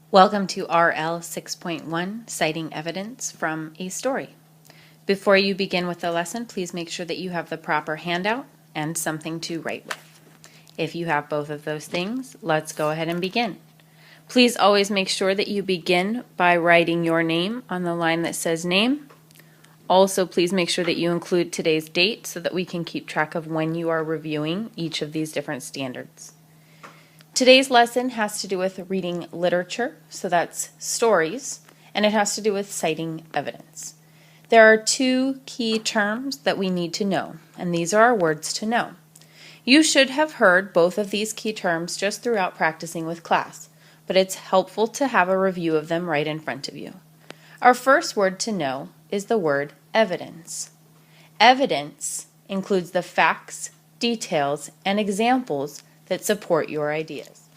Welcome to RL 6.1, Citing Evidence from a Story. Before you begin with the lesson, please make sure that you have the proper handout and something to write with. If you have both of those things, let's go ahead and begin. Please always make sure that you begin by writing your name on the line that says name. Also, please make sure that you include today's date so that we can keep track of when you are reviewing each of these different standards. Today's lesson has to do with reading literature, so that's stories, and it has to do with citing evidence. There are two key terms that we need to know, and these are our words to know. You should have heard both of these key terms just throughout practicing with class, but it's helpful to have a review of them right in front of you. Our first word to know is the word evidence. Evidence includes the facts, details, and examples that support your ideas.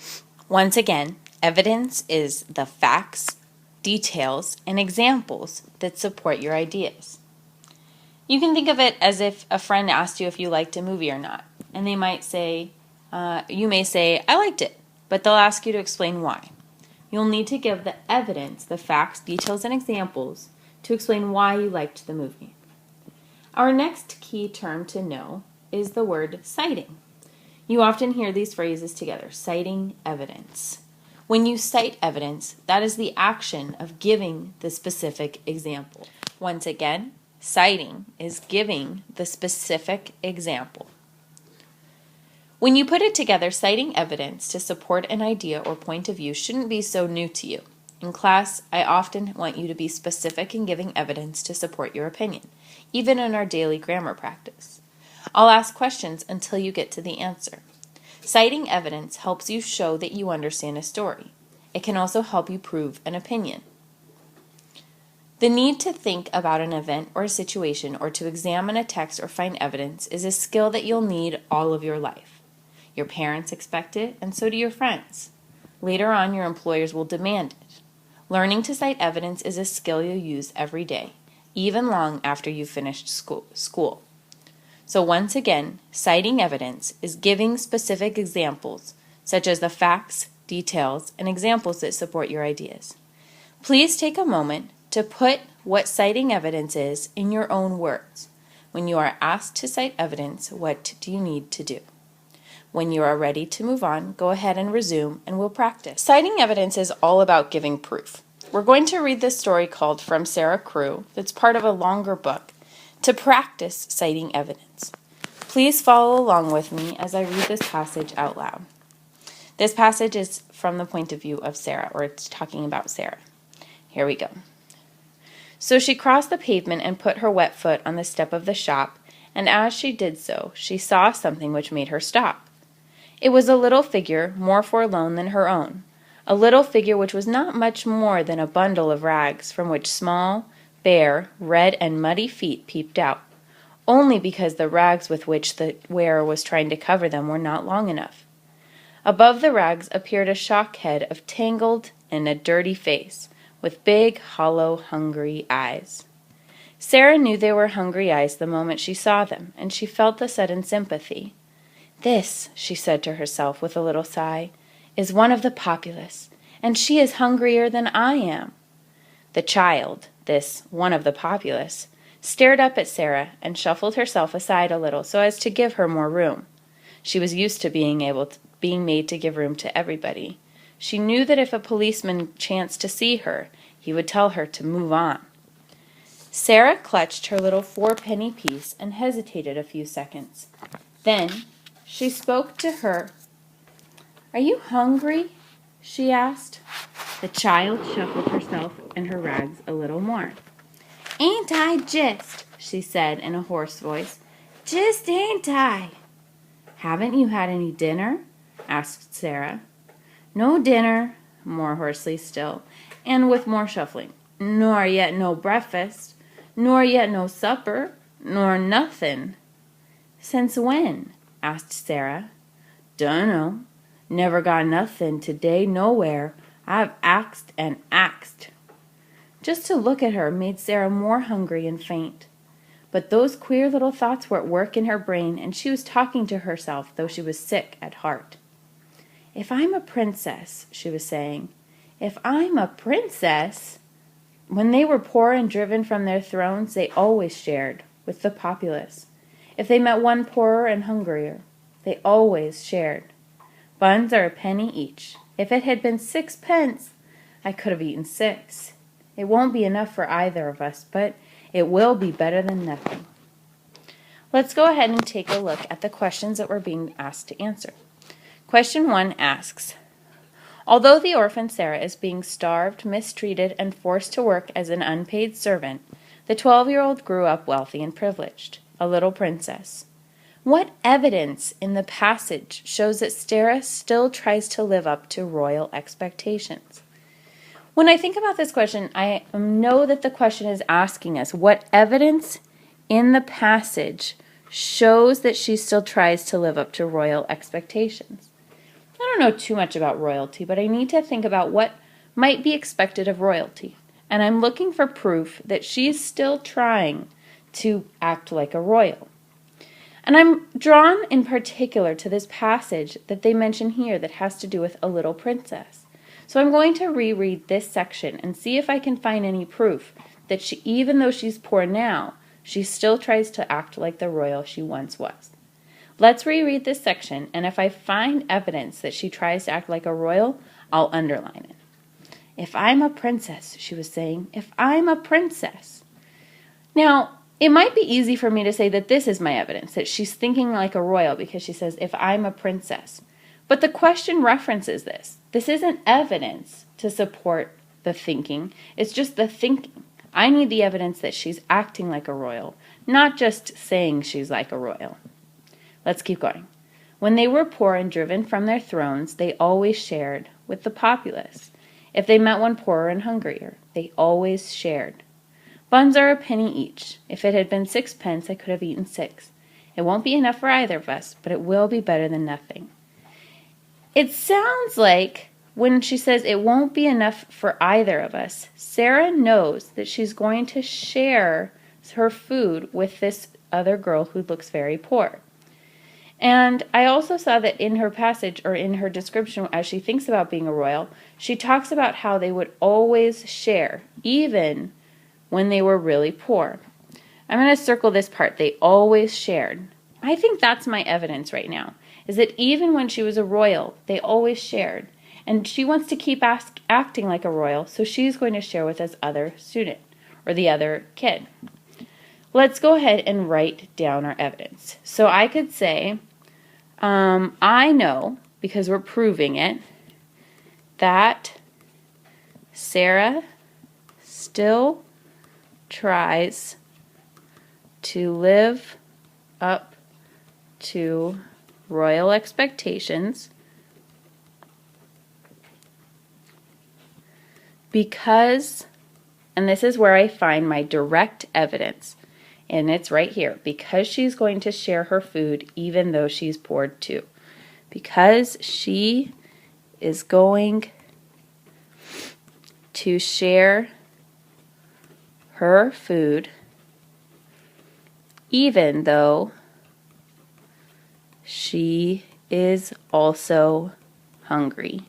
Once again, evidence is the facts, details, and examples that support your ideas. You can think of it as if a friend asked you if you liked a movie or not, and you may say, I liked it, but they'll ask you to explain why. You'll need to give the evidence, the facts, details, and examples to explain why you liked the movie. Our next key term to know is the word citing. You often hear these phrases together, citing evidence. When you cite evidence, that is the action of giving the specific example. Once again, citing is giving the specific example. When you put it together, citing evidence to support an idea or point of view shouldn't be so new to you. In class, I often want you to be specific in giving evidence to support your opinion, even in our daily grammar practice. I'll ask questions until you get to the answer. Citing evidence helps you show that you understand a story. It can also help you prove an opinion. The need to think about an event or a situation or to examine a text or find evidence is a skill that you'll need all of your life. Your parents expect it, and so do your friends. Later on, your employers will demand it. Learning to cite evidence is a skill you'll use every day, even long after you've finished school. So once again, citing evidence is giving specific examples, such as the facts, details, and examples that support your ideas. Please take a moment to put what citing evidence is in your own words. When you are asked to cite evidence, what do you need to do? When you are ready to move on, go ahead and resume and we'll practice. Citing evidence is all about giving proof. We're going to read this story called From Sarah Crew that's part of a longer book to practice citing evidence. Please follow along with me as I read this passage out loud. This passage is from the point of view of Sarah, or it's talking about Sarah. Here we go. So she crossed the pavement and put her wet foot on the step of the shop, and as she did so, she saw something which made her stop. It was a little figure, more forlorn than her own, a little figure which was not much more than a bundle of rags from which small, bare, red, and muddy feet peeped out, only because the rags with which the wearer was trying to cover them were not long enough. Above the rags appeared a shock head of tangled and a dirty face, with big, hollow, hungry eyes. Sarah knew they were hungry eyes the moment she saw them, and she felt a sudden sympathy. This, she said to herself with a little sigh, is one of the populace, and she is hungrier than I am. The child, this one of the populace, stared up at Sarah and shuffled herself aside a little so as to give her more room. She was used to being made to give room to everybody. She knew that if a policeman chanced to see her, he would tell her to move on. Sarah clutched her little 4-penny piece and hesitated a few seconds. Then she spoke to her. "Are you hungry?" she asked. The child shuffled herself and her rags a little more. "Ain't I just?" she said in a hoarse voice. "Just ain't I?" "Haven't you had any dinner?" asked Sarah. "No dinner," more hoarsely still, and with more shuffling. "Nor yet no breakfast, nor yet no supper, nor nothin'." "Since when?" asked Sarah. "Dunno. Never got nothin' today nowhere. I've axed and axed." Just to look at her made Sarah more hungry and faint. But those queer little thoughts were at work in her brain, and she was talking to herself, though she was sick at heart. "If I'm a princess," she was saying, If I'm a princess, when they were poor and driven from their thrones, they always shared with the populace. If they met one poorer and hungrier, they always shared. Buns are a penny each. If it had been 6 pence, I could have eaten 6. It won't be enough for either of us, but it will be better than nothing. Let's go ahead and take a look at the questions that we're being asked to answer. Question 1 asks, although the orphan Sarah is being starved, mistreated, and forced to work as an unpaid servant, the 12-year-old grew up wealthy and privileged, a little princess. What evidence in the passage shows that Sarah still tries to live up to royal expectations? When I think about this question, I know that the question is asking us what evidence in the passage shows that she still tries to live up to royal expectations. I don't know too much about royalty, but I need to think about what might be expected of royalty. And I'm looking for proof that she's still trying to act like a royal. And I'm drawn in particular to this passage that they mention here that has to do with a little princess. So I'm going to reread this section and see if I can find any proof that she, even though she's poor now, she still tries to act like the royal she once was. Let's reread this section, and if I find evidence that she tries to act like a royal, I'll underline it. If I'm a princess, she was saying, if I'm a princess. Now, it might be easy for me to say that this is my evidence, that she's thinking like a royal because she says, if I'm a princess. But the question references this. This isn't evidence to support the thinking. It's just the thinking. I need the evidence that she's acting like a royal, not just saying she's like a royal. Let's keep going. When they were poor and driven from their thrones, they always shared with the populace. If they met one poorer and hungrier, they always shared. Buns are a penny each. If it had been 6 pence, I could have eaten 6. It won't be enough for either of us, but it will be better than nothing. It sounds like when she says it won't be enough for either of us, Sarah knows that she's going to share her food with this other girl who looks very poor. And I also saw that in her passage, or in her description as she thinks about being a royal, she talks about how they would always share, even when they were really poor. I'm going to circle this part. They always shared. I think that's my evidence right now, is that even when she was a royal, they always shared. And she wants to keep acting like a royal, so she's going to share with this other student, or the other kid. Let's go ahead and write down our evidence. So I could say, I know, because we're proving it, that Sarah still tries to live up to royal expectations because, and this is where I find my direct evidence, and it's right here, because she's going to share her food even though she's poor too. Because she is going to share her food even though she is also hungry.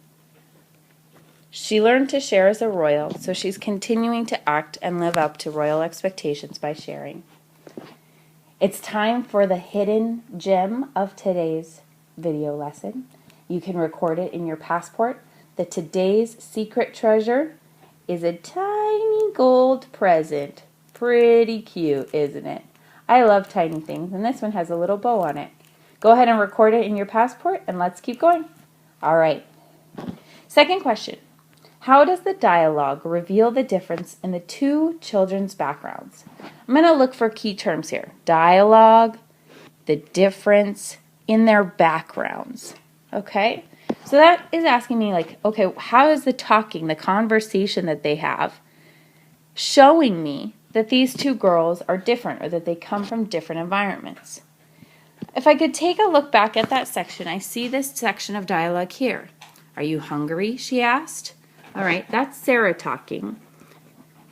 She learned to share as a royal, so she's continuing to act and live up to royal expectations by sharing. It's time for the hidden gem of today's video lesson. You can record it in your passport. That today's secret treasure is a tiny gold present. Pretty cute, isn't it? I love tiny things, and this one has a little bow on it. Go ahead and record it in your passport, and let's keep going. All right. Second question. How does the dialogue reveal the difference in the two children's backgrounds? I'm going to look for key terms here. Dialogue, the difference in their backgrounds. Okay? So that is asking me, like, okay, how is the talking, the conversation that they have, showing me that these two girls are different or that they come from different environments? If I could take a look back at that section, I see this section of dialogue here. Are you hungry? She asked. All right, that's Sarah talking.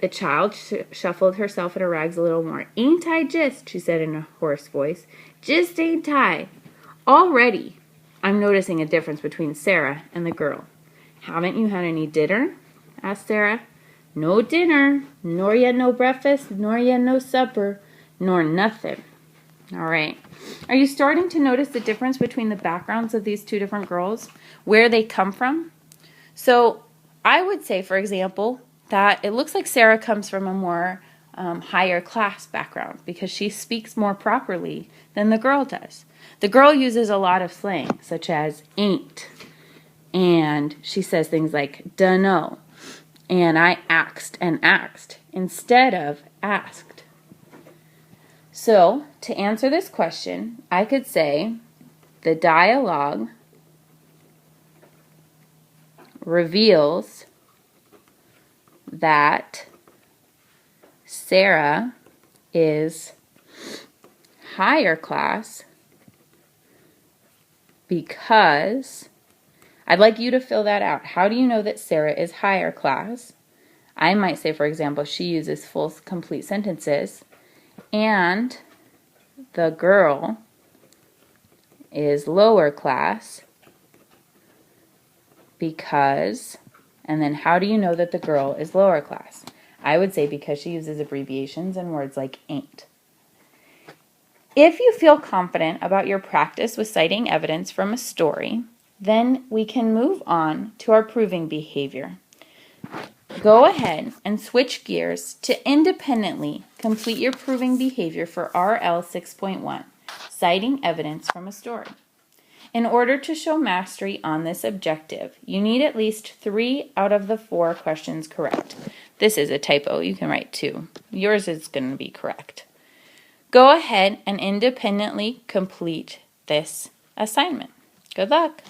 The child shuffled herself in her rags a little more. Ain't I just, she said in a hoarse voice. Just ain't I. Already, I'm noticing a difference between Sarah and the girl. Haven't you had any dinner? asked Sarah. No dinner, nor yet no breakfast, nor yet no supper, nor nothing. All right. Are you starting to notice the difference between the backgrounds of these two different girls, where they come from? So I would say, for example, that it looks like Sarah comes from a more higher class background because she speaks more properly than the girl does. The girl uses a lot of slang, such as ain't, and she says things like dunno, and I axed and axed instead of asked. So, to answer this question, I could say the dialogue reveals that Sarah is higher class because, I'd like you to fill that out. How do you know that Sarah is higher class? I might say, for example, she uses full, complete sentences, and the girl is lower class because, and then how do you know that the girl is lower class? I would say because she uses abbreviations and words like ain't. If you feel confident about your practice with citing evidence from a story, then we can move on to our proving behavior. Go ahead and switch gears to independently complete your proving behavior for RL 6.1, citing evidence from a story. In order to show mastery on this objective, you need at least 3 out of the 4 questions correct. This is a typo. You can write 2. Yours is going to be correct. Go ahead and independently complete this assignment. Good luck.